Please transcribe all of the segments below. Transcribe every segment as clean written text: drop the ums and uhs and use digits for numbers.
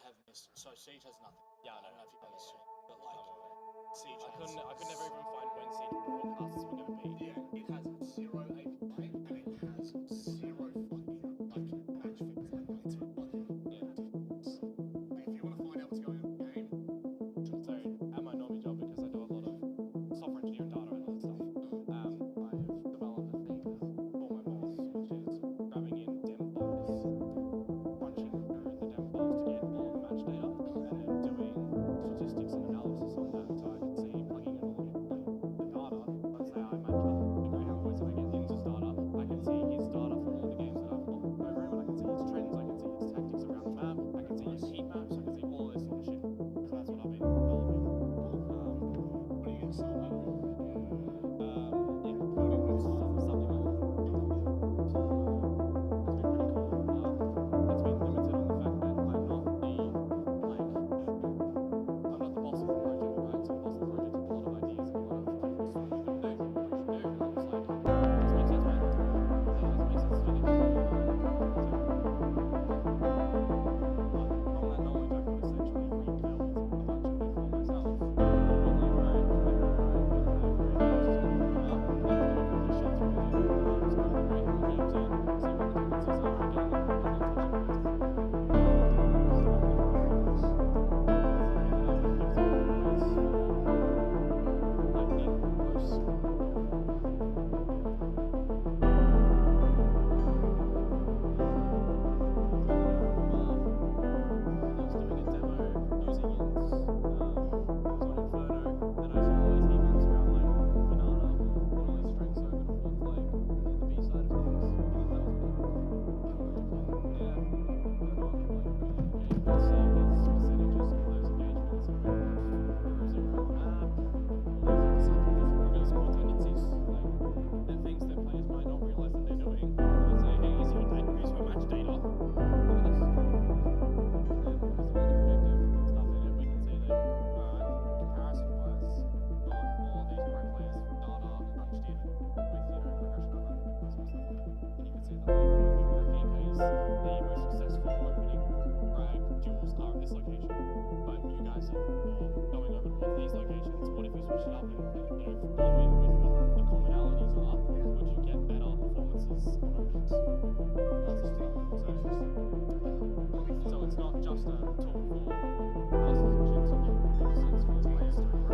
have missed. So Siege has nothing. Yeah, I don't know if you noticed, but like Siege. I could never even find when Siege broadcasts were going to be. Yeah, it has 0 API and it has 0 fucking like match fixed. Like it's fucking ridiculous. Like, if you want to find out what's going on in the game, So at my normie job, because I do a lot of software engineering, data analyst stuff, I've developed a thing for my boss, which is grabbing in dem files, crunching through the dem files to get all the match data, and then doing statistics and analysis on that, so I can see plugging in all the data. Let's say I match up the Greyhound boys and I get Inz's data, I can see his data from all the games that I've got over him, and I can see his trends, I can see his tactics around the map, I can see his heat maps, I can see all this sort of shit. So that's what I've been developing. what are you going to start out with? Yeah, something like that. So it's been pretty cool. It's been limited on the fact that I'm not the boss of the project, right? So the boss of the project has a lot of ideas and a lot of like, this is what we should do, and I'm just like, does this make sense, man? Does it make sense to do this?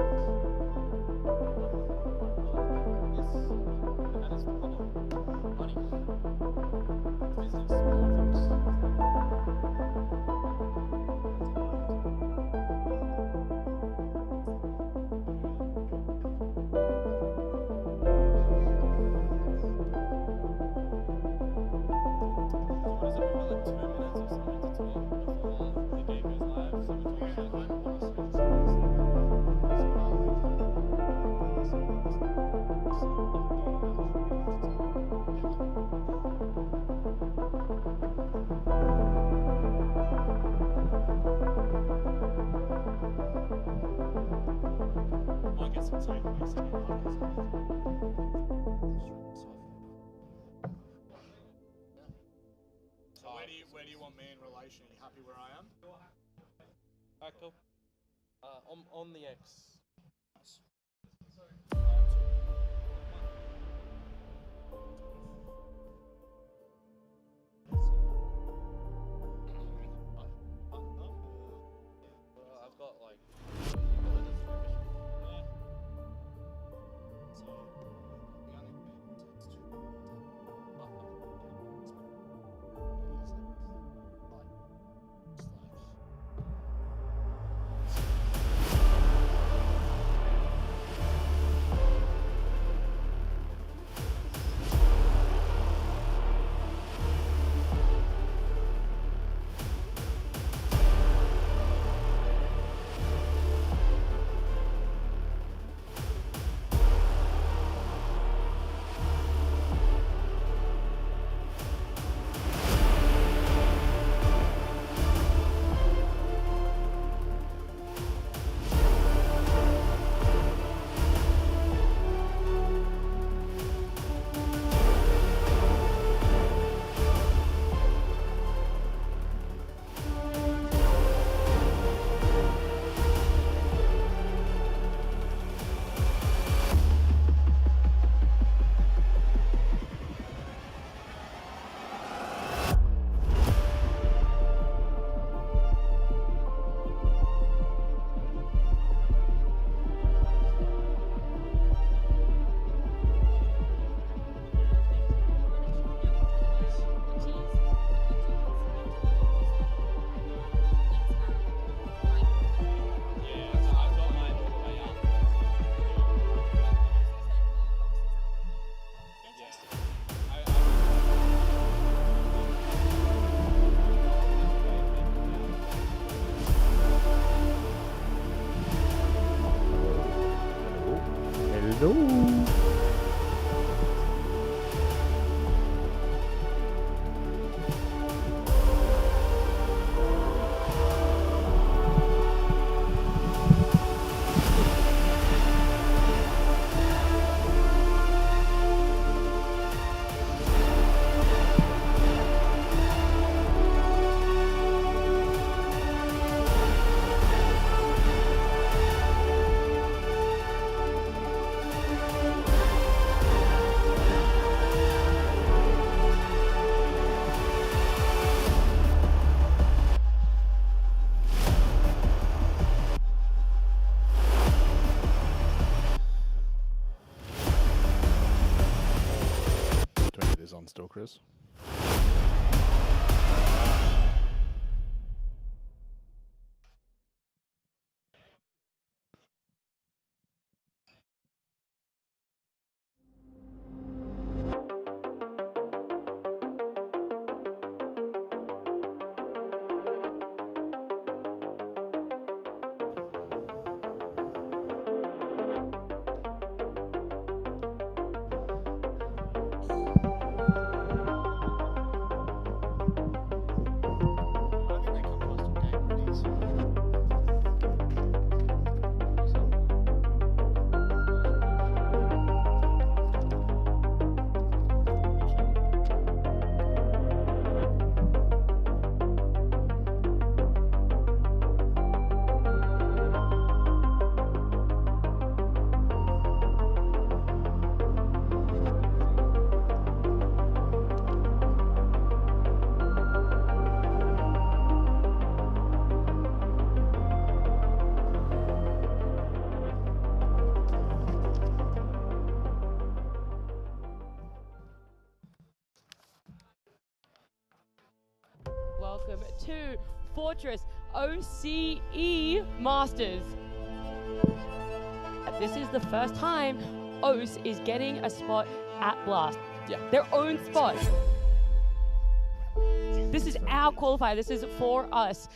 But from that knowledge, I can essentially rebuild a bunch of it for myself. Where do you want me in relation? Are you happy where I am? Alright, cool. On the X. I've got like. Hello. On still, Chris. Welcome to Fortress OCE Masters. This is the first time OCE is getting a spot at Blast. Yeah. Their own spot. This is our qualifier. This is for us.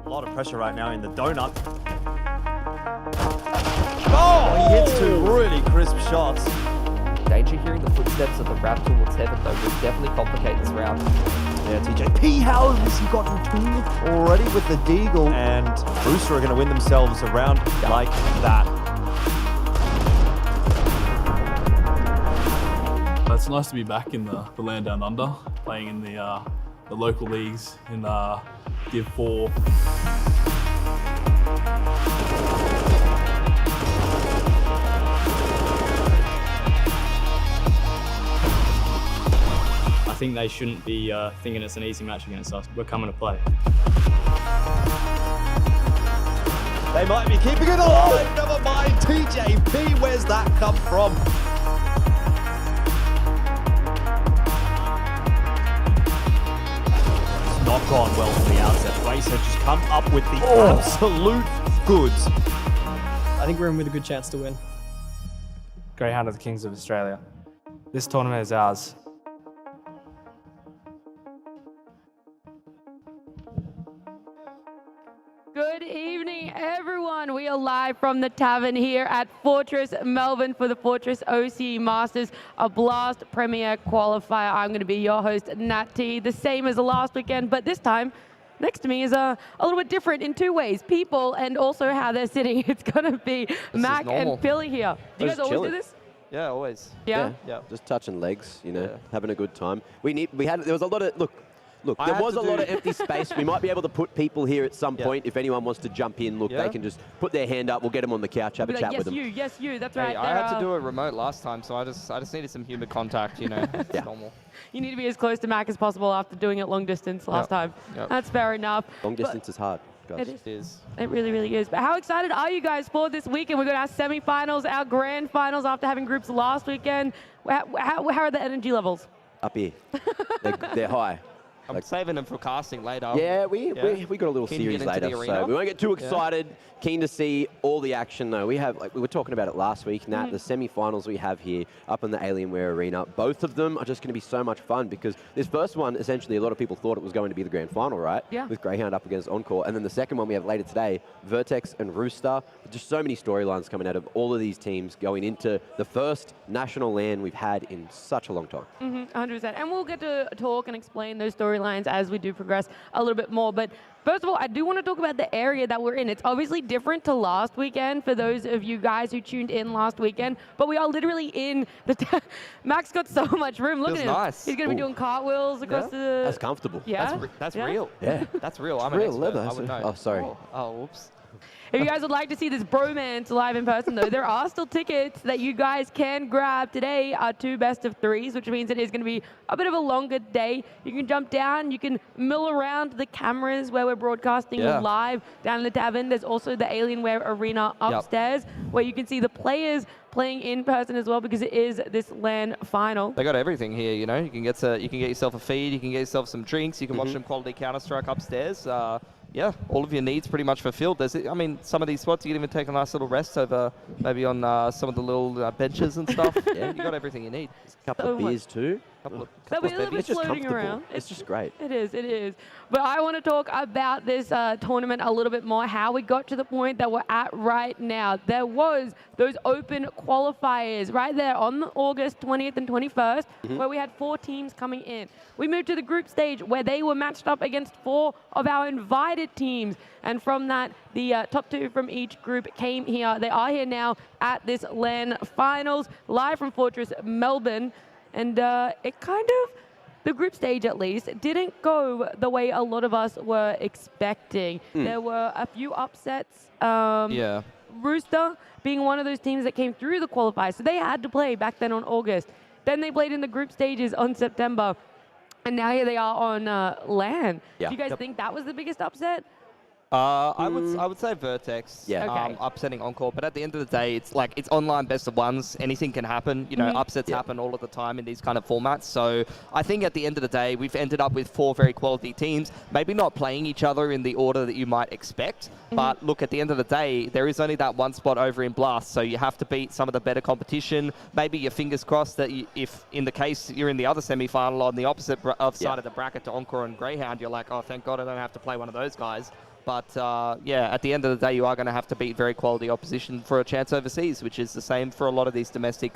A lot of pressure right now in the donut. Oh, he hits two really crisp shots. Danger hearing the footsteps of the rap towards heaven, though, will definitely complicate this round. Yeah, TJP, how has he gotten two already with the Deagle? And Booster are going to win themselves a round like that. It's nice to be back in the land down under, playing in the local leagues in Div 4. I think they shouldn't be thinking it's an easy match against us. We're coming to play. They might be keeping it alive. Never mind, TJP, where's that come from? It's not gone well from the outset. Race has just come up with the absolute goods. I think we're in with a good chance to win. Greyhound are the kings of Australia. This tournament is ours. Good evening, everyone. We are live from the tavern here at Fortress Melbourne for the Fortress OCE Masters, a Blast Premier Qualifier. I'm going to be your host, Nat T, the same as the last weekend, but this time next to me is a little bit different in two ways, people and also how they're sitting. It's going to be Mac and Philly here. Do you guys always do this? Yeah, always. Yeah? Yeah. Just touching legs, you know, having a good time. There was a lot of, there was a lot of empty space. We might be able to put people here at some point. If anyone wants to jump in, they can just put their hand up. We'll get them on the couch, have a chat with them. Yes, you, that's right. Hey, I had to do it remote last time, so I just needed some human contact, you know. It's normal. You need to be as close to Mac as possible after doing it long distance last time. That's fair enough. Long distance is hard, guys. It is. It really, really is. But how excited are you guys for this weekend? We've got our semi-finals, our grand finals after having groups last weekend. How are the energy levels? Up here. They're high. I'm saving them for casting later. Yeah, we got a little Keen to get series into the later, arena? so we won't get too Yeah. excited. Keen to see all the action, though. We have, like we were talking about it last week, Nat, the semi-finals we have here up in the Alienware Arena. Both of them are just going to be so much fun because this first one, essentially, a lot of people thought it was going to be the grand final, right? Yeah. With Greyhound up against Encore. And then the second one we have later today, Vertex and Rooster. Just so many storylines coming out of all of these teams going into the first national LAN we've had in such a long time. 100%. And we'll get to talk and explain those storylines as we do progress a little bit more. But first of all, I do want to talk about the area that we're in. It's obviously different to last weekend for those of you guys who tuned in last weekend, but we are literally in the... Max got so much room. Look Feels at him. nice. He's going to be doing cartwheels across the... That's comfortable. Yeah. That's Yeah. real. Yeah. That's real. I'm Real an expert. leather. I would know. Oh, sorry. Oh, whoops. If you guys would like to see this bromance live in person, though, there are still tickets that you guys can grab. Today are 2 best of 3s, which means it is going to be a bit of a longer day. You can jump down, you can mill around the cameras where we're broadcasting live down in the tavern. There's also the Alienware Arena upstairs where you can see the players playing in person as well because it is this LAN final. They got everything here, you know. You can get yourself a feed, you can get yourself some drinks, you can watch some quality Counter-Strike upstairs. Yeah, all of your needs pretty much fulfilled. I mean, some of these spots you can even take a nice little rest over, maybe on some of the little benches and stuff. Yeah, you got everything you need. A couple of beers too. There'll be a little bit It's just floating comfortable. around. It's just great. It is. But I want to talk about this tournament a little bit more, how we got to the point that we're at right now. There was those open qualifiers right there on August 20th and 21st, where we had 4 teams coming in. We moved to the group stage where they were matched up against 4 of our invited teams. And from that, the top 2 from each group came here. They are here now at this LAN finals, live from Fortress Melbourne. And it kind of, the group stage at least, didn't go the way a lot of us were expecting. There were a few upsets. Rooster being one of those teams that came through the qualifiers. So they had to play back then on August. Then they played in the group stages on September. And now here they are on LAN. Do you guys think that was the biggest upset? I would say Vertex. Okay. Upsetting Encore, but at the end of the day, it's online best of ones. Anything can happen. You know, upsets happen all of the time in these kind of formats. So I think at the end of the day, we've ended up with 4 very quality teams. Maybe not playing each other in the order that you might expect, but look, at the end of the day, there is only that one spot over in Blast, so you have to beat some of the better competition. Maybe your fingers crossed that if in the case you're in the other semi-final on the opposite side of the bracket to Encore and Greyhound, you're like, oh, thank God I don't have to play one of those guys. But yeah, at the end of the day, you are going to have to beat very quality opposition for a chance overseas, which is the same for a lot of these domestic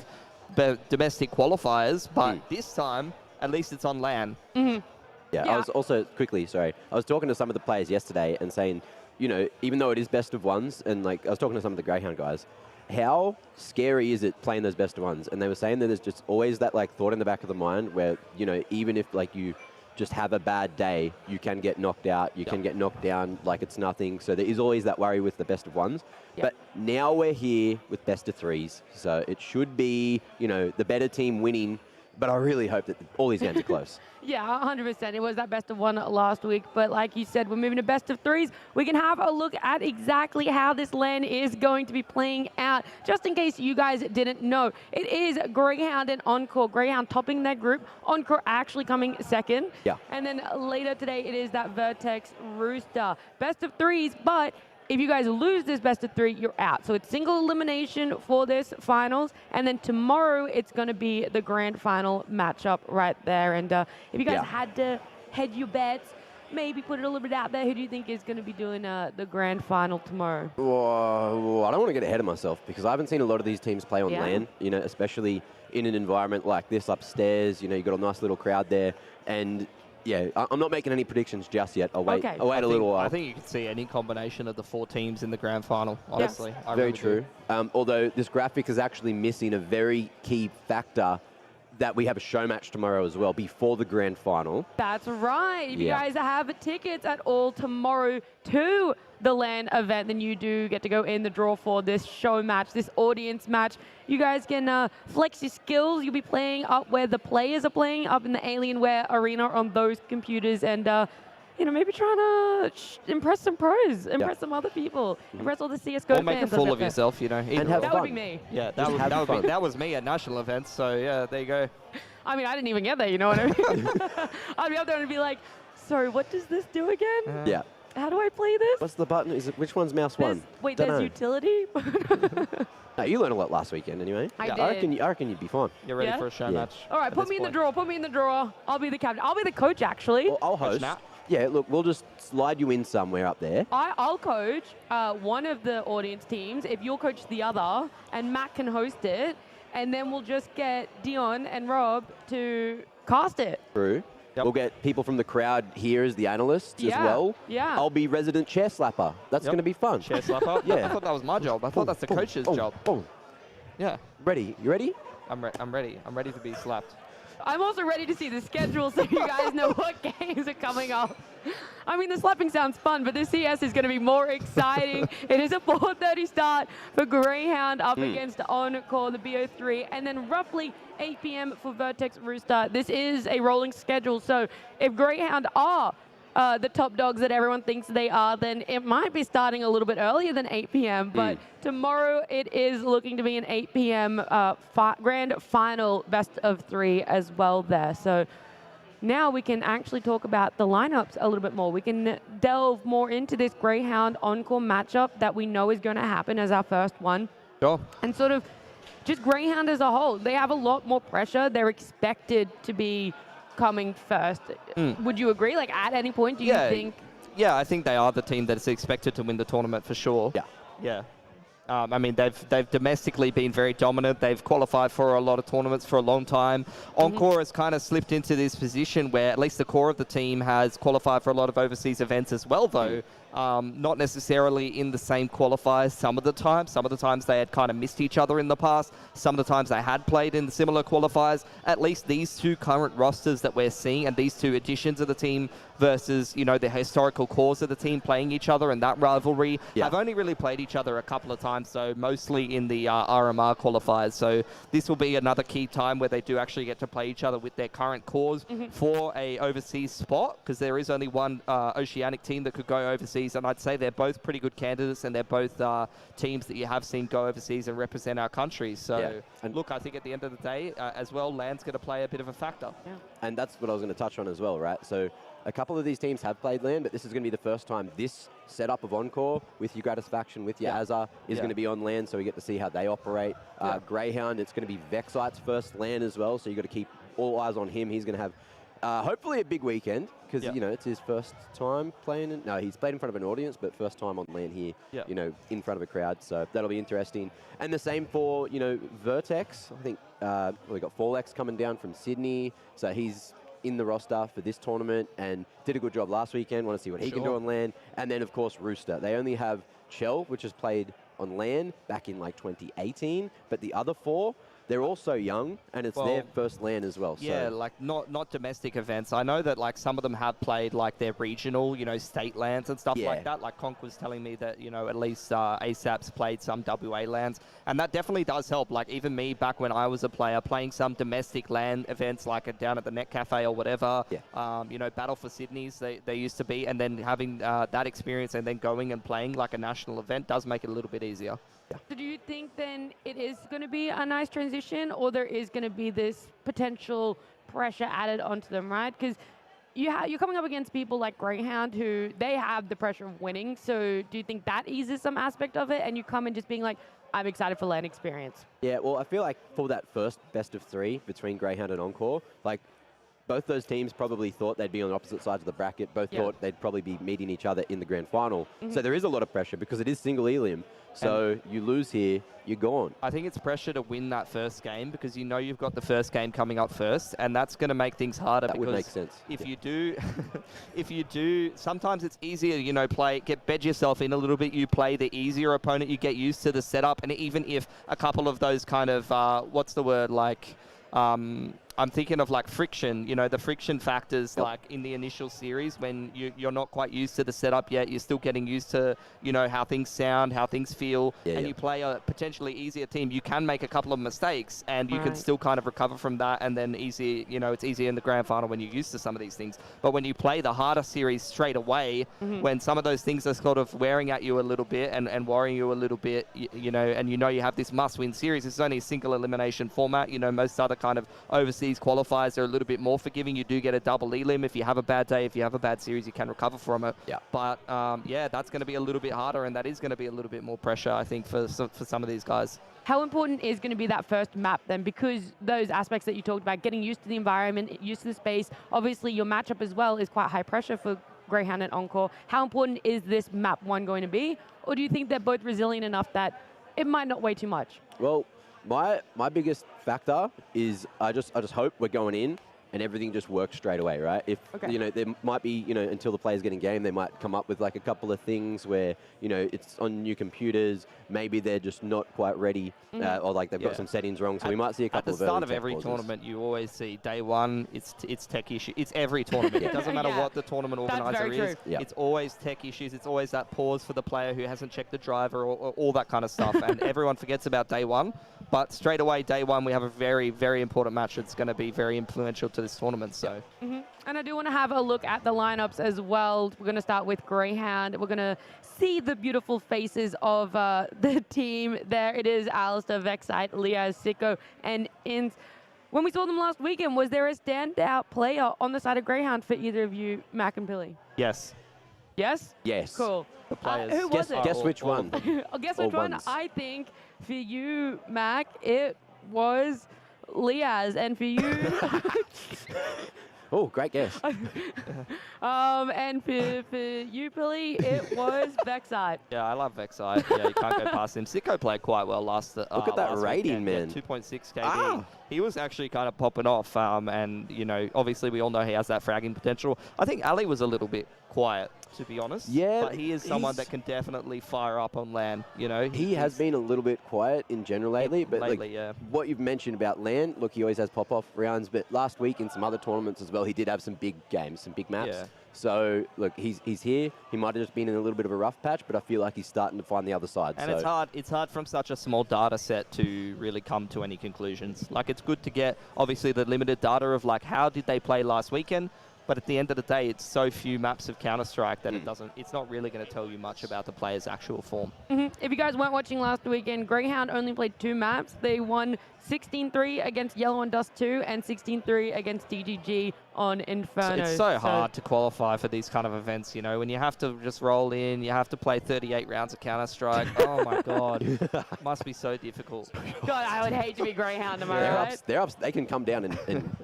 qualifiers. But this time, at least it's on LAN. Yeah, I was also, I was talking to some of the players yesterday and saying, you know, even though it is best of ones, and like I was talking to some of the Greyhound guys, how scary is it playing those best of ones? And they were saying that there's just always that like thought in the back of the mind where, you know, even if like you just have a bad day, you can get knocked out, you can get knocked down like it's nothing. So there is always that worry with the best of ones. But now we're here with best of 3s. So it should be, you know, the better team winning. But I really hope that all these games are close. Yeah, 100%. It was that best of 1 last week. But like you said, we're moving to best of 3s. We can have a look at exactly how this LAN is going to be playing out. Just in case you guys didn't know, it is Greyhound and Encore. Greyhound topping their group. Encore actually coming second. Yeah. And then later today, it is that Vertex Rooster. Best of 3s, but if you guys lose this best of 3, you're out. So it's single elimination for this finals. And then tomorrow, it's going to be the grand final matchup right there. And if you guys had to head your bets, maybe put it a little bit out there. Who do you think is going to be doing the grand final tomorrow? Whoa, I don't want to get ahead of myself because I haven't seen a lot of these teams play on LAN, you know, especially in an environment like this upstairs. You know, you've got a nice little crowd there. And yeah, I'm not making any predictions just yet. I'll wait. I'll wait a little while. I think you can see any combination of the 4 teams in the grand final. Honestly, I very really true. Although this graphic is actually missing a very key factor that we have a show match tomorrow as well before the grand final. That's right. If you guys have tickets at all tomorrow to the LAN event, then you do get to go in the draw for this show match, this audience match. You guys can flex your skills. You'll be playing up where the players are playing, up in the Alienware Arena on those computers, and you know, maybe trying to impress some pros, impress some other people, impress all the CSGO fans. Or make a fool of yourself, you know. And have that fun. would be me. Yeah, that was me at national events, so yeah, there you go. I mean, I didn't even get there, you know what I mean? I'd be up there and be like, Sorry, what does this do again? Yeah. How do I play this? What's the button? Is it which one's mouse one? Wait, Dunno. there's utility? No, you learned a lot last weekend anyway. I I did. reckon you'd be fine. You're ready Yeah? for a show Yeah. match. All right, at put this me in the point. draw. Put me in the draw. I'll be the captain. I'll be the coach, actually. Well, I'll host. Nat? Yeah, look, we'll just slide you in somewhere up there. I'll coach one of the audience teams if you'll coach the other, and Matt can host it, and then we'll just get Dion and Rob to cast it. True. Yep. We'll get people from the crowd here as the analysts as well. Yeah. I'll be resident chair slapper. That's Yep. going to be fun. Chair slapper? Yeah. I thought that was my job. I thought that's the Boom, coach's boom, job. Boom. Yeah. Ready? You ready? I'm ready. I'm ready to be slapped. I'm also ready to see the schedule so you guys know what games are coming up. I mean, the slapping sounds fun, but the CS is going to be more exciting. It is a 4:30 start for Greyhound up against Encore, the BO3, and then roughly 8 p.m. for Vertex Rooster. This is a rolling schedule, so if Greyhound are the top dogs that everyone thinks they are, then it might be starting a little bit earlier than 8 p.m. But tomorrow it is looking to be an 8 p.m. Grand final best of 3 as well there. So now we can actually talk about the lineups a little bit more. We can delve more into this Greyhound Encore matchup that we know is going to happen as our first one. Sure. And sort of just Greyhound as a whole. They have a lot more pressure. They're expected to be coming first. Would you agree? Like, at any point, do you think? Yeah, I think they are the team that's expected to win the tournament for sure. Yeah. Yeah. I mean, they've domestically been very dominant. They've qualified for a lot of tournaments for a long time. Encore has kind of slipped into this position where at least the core of the team has qualified for a lot of overseas events as well, though. Not necessarily in the same qualifiers some of the time. Some of the times they had kind of missed each other in the past. Some of the times they had played in similar qualifiers. At least these two current rosters that we're seeing and these two additions of the team versus, you know, the historical cores of the team playing each other and that rivalry have only really played each other a couple of times, so mostly in the RMR qualifiers. So this will be another key time where they do actually get to play each other with their current cores for a overseas spot, because there is only one Oceanic team that could go overseas, and I'd say they're both pretty good candidates, and they're both teams that you have seen go overseas and represent our country. So look, I think at the end of the day as well, land's going to play a bit of a factor. And that's what I was going to touch on as well, right? So a couple of these teams have played LAN, but this is going to be the first time this setup of Encore with your Gratisfaction, with your Azar, is going to be on LAN, so we get to see how they operate. Greyhound, it's going to be Vexite's first LAN as well, so you've got to keep all eyes on him. He's going to have hopefully a big weekend, because you know, it's his first time playing. No, he's played in front of an audience, but first time on LAN here, you know, in front of a crowd. So that'll be interesting. And the same for, you know, Vertex. I think we got Forlex coming down from Sydney, so he's in the roster for this tournament and did a good job last weekend. Want to see what he can do on LAN. And then, of course, Rooster. They only have Chell, which has played on LAN back in like 2018, but the other 4, they're all so young, and it's their first LAN as well. Yeah, so. like not domestic events. I know that like some of them have played like their regional, you know, state LANs and stuff like that. Like Conk was telling me that, you know, at least ASAP's played some WA LANs, and that definitely does help. Like even me back when I was a player, playing some domestic LAN events like down at the Net Cafe or whatever, you know, Battle for Sydney's they used to be, and then having that experience and then going and playing like a national event does make it a little bit easier. So do you think then it is going to be a nice transition, or there is going to be this potential pressure added onto them, right? Because you're coming up against people like Greyhound who they have the pressure of winning. So do you think that eases some aspect of it, and you come in just being like, I'm excited for LAN experience? Yeah, well, I feel like for that first best of 3 between Greyhound and Encore, like both those teams probably thought they'd be on opposite sides of the bracket. Both thought they'd probably be meeting each other in the grand final. So there is a lot of pressure because it is single Elium. So you lose here, you're gone. I think it's pressure to win that first game because you know you've got the first game coming up first, and that's going to make things harder. That would make sense. If you do, if you do, sometimes it's easier, you know, bed yourself in a little bit. You play the easier opponent, you get used to the setup, and even if a couple of those kind of, what's the word, like, I'm thinking of like friction, you know, the friction factors like in the initial series when you're not quite used to the setup yet. You're still getting used to, you know, how things sound, how things feel, and you play a potentially easier team. You can make a couple of mistakes and you can still kind of recover from that, and then easy, you know, it's easier in the grand final when you're used to some of these things. But when you play the harder series straight away, when some of those things are sort of wearing at you a little bit and worrying you a little bit, you know, and you know you have this must-win series. It's only a single elimination format. You know, most other kind of overseas these qualifiers are a little bit more forgiving. You do get a double elim if you have a bad day, if you have a bad series, you can recover from it. Yeah. But yeah, that's going to be a little bit harder, and that is going to be a little bit more pressure, I think, for some of these guys. How important is going to be that first map then? Because those aspects that you talked about, getting used to the environment, used to the space, obviously your matchup as well is quite high pressure for Greyhound and Encore. How important is this map 1 going to be? Or do you think they're both resilient enough that it might not weigh too much? Well, my biggest factor is I just hope we're going in and everything just works straight away, right? If, you know, there might be, you know, until the players get in game, they might come up with like a couple of things where, you know, it's on new computers, maybe they're just not quite ready, or like they've got some settings wrong, so we might see a couple of At the start of every tournament, you always see day 1, it's tech issue. It's every tournament. It doesn't matter what the tournament organizer is. It's always tech issues. It's always that pause for the player who hasn't checked the driver or all that kind of stuff, and everyone forgets about day 1. But straight away, day 1, we have a very, very important match that's going to be very influential to this tournament. So. And I do want to have a look at the lineups as well. We're going to start with Greyhound. We're going to see the beautiful faces of the team. There it is, Alistair, Vexite, Liaz, Sicko, and Inns. When we saw them last weekend, was there a standout player on the side of Greyhound for either of you, Mac and Billy? Yes. Yes? Yes. Cool. The players. Who was it? Guess which one? Guess which one? I think for you, Mac, it was Liaz, and for you... Oh, great guess. And for you, Billy, it was Vexite. Yeah, I love Vexite. Yeah, you can't go past him. Sicko played quite well last. Look at that rating, man. 2.6 KD. He was actually kind of popping off, and you know, obviously we all know he has that fragging potential. I think Ali was a little bit quiet, to be honest. Yeah, but he is someone that can definitely fire up on LAN. You know, he has been a little bit quiet in general lately, but like yeah. What you've mentioned about LAN, look, he always has pop-off rounds, but last week in some other tournaments as well, he did have some big games, some big maps. Yeah. So, look, he's here. He might have just been in a little bit of a rough patch, but I feel like he's starting to find the other side. And it's hard from such a small data set to really come to any conclusions. Like, it's good to get, obviously, the limited data of, like, how did they play last weekend? But at the end of the day, it's so few maps of Counter-Strike that it's not really going to tell you much about the player's actual form. If you guys weren't watching last weekend, Greyhound only played 2 maps. They won 16-3 against Yellow on Dust 2 and 16-3 against DGG on Inferno. It's so hard to qualify for these kind of events, you know, when you have to just roll in, you have to play 38 rounds of Counter-Strike. Oh my God. It must be so difficult. God, I would hate to be Greyhound, am I right? They're ups. They can come down and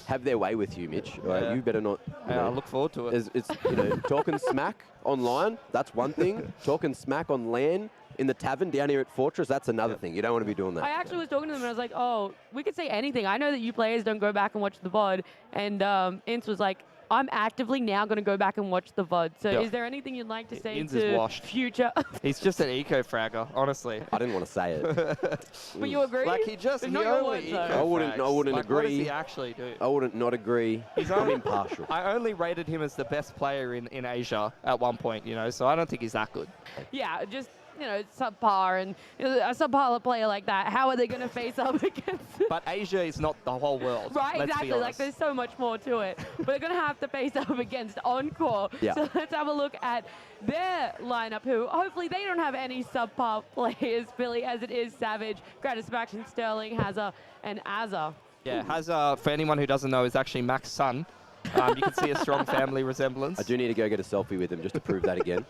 have their way with you, Mitch. Right? You better not. I look forward to it. It's you know, talking smack online, that's one thing. Talking smack on LAN in the tavern down here at Fortress, that's another thing. You don't want to be doing that. I actually was talking to them and I was like, oh, we could say anything. I know that you players don't go back and watch the VOD. And Ince was like, I'm actively now going to go back and watch the VOD. So is there anything you'd like to say Ince to is washed. future? He's just an eco-fragger, honestly. I didn't want to say it. But you agree? Like he only I wouldn't like, agree. What does he actually do? I wouldn't not agree. I'm impartial. I only rated him as the best player in Asia at one point, you know, so I don't think he's that good. Yeah, just, you know, subpar, and a subpar player like that, how are they going to face up against it? But Asia is not the whole world. Right, let's exactly. be honest. Like, there's so much more to it. But they're going to have to face up against Encore. Yeah. So let's have a look at their lineup, who hopefully they don't have any subpar players, Billy, as it is Savage, Gratisfaction, Sterling, Hazza, and Azza. Yeah, Hazza, for anyone who doesn't know, is actually Mac's son. You can see a strong family resemblance. I do need to go get a selfie with him just to prove that again.